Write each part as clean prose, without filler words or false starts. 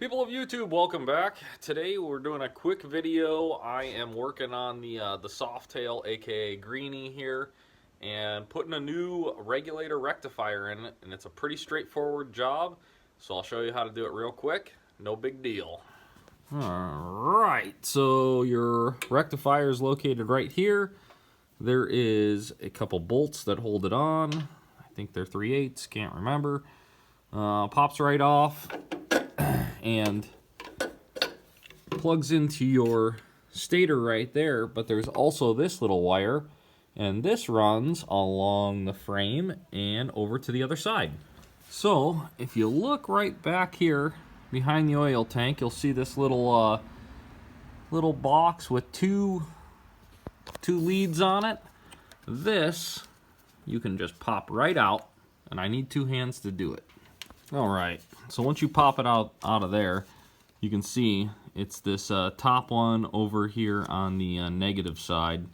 People of YouTube, welcome back. Today we're doing a quick video. I am working on the Softail, aka Greenie here, and putting a new regulator rectifier in it, and it's a pretty straightforward job. So I'll show you how to do it real quick. No big deal. Alright, so your rectifier is located right here. There is a couple bolts that hold it on. I think they're 3/8, can't remember. Pops right off and plugs into your stator right there, but there's also this little wire, and this runs along the frame and over to the other side. So if you look right back here behind the oil tank, you'll see this little little box with two leads on it. This you can just pop right out, and I need two hands to do it. Alright, so once you pop it out of there, you can see it's this top one over here on the negative side.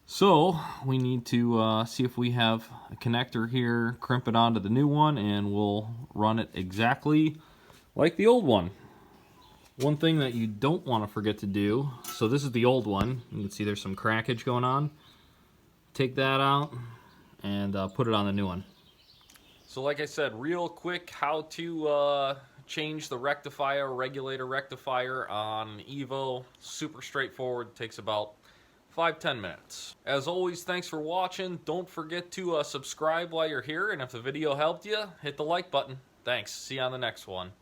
So we need to see if we have a connector here, crimp it onto the new one, and we'll run it exactly like the old one. One thing that you don't want to forget to do, so this is the old one, you can see there's some crackage going on. Take that out and put it on the new one. So like I said, real quick, how to change the regulator rectifier on Evo. Super straightforward, takes about 5-10 minutes. As always, thanks for watching. Don't forget to subscribe while you're here, and if the video helped you, hit the like button. Thanks, see you on the next one.